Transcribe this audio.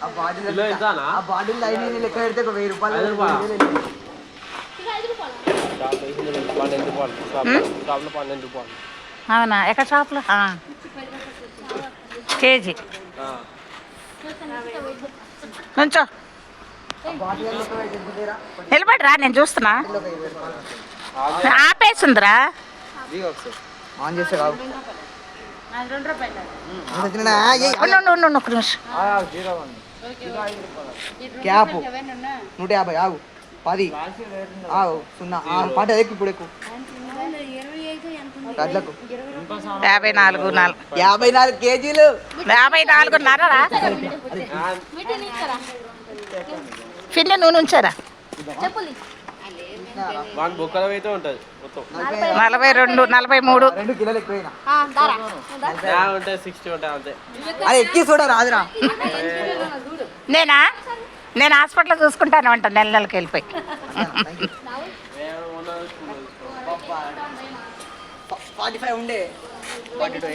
ఆ bottle line లెక్క పెడితే ఒక 1000 రూపాయలు. అవునా? ఎక్కడ షాప్లో? కేజీ నుంచో నిలబడిరా, నేను చూస్తున్నా. ఆపేసిందిరా. ఆన్ చేస్తే కాదు. ఒక్క నిమిషం. క్యాప్ 150 ఆగు 10 ఆగు 0 పాట ఎక్కువ ఇప్పుడు ఎక్కువ గడ్లకు 54 కేజీలు 54.5రా. పిన్ని నువ్వు నుంచారా? 42 43 2 కిలోలు ఎక్కువైనా ఎక్కి చూడ రాదురా. నేను హాస్పిటల్లో చూసుకుంటాను అంట నెలకి వెళ్ళిపోయి. 45 ఉండే 42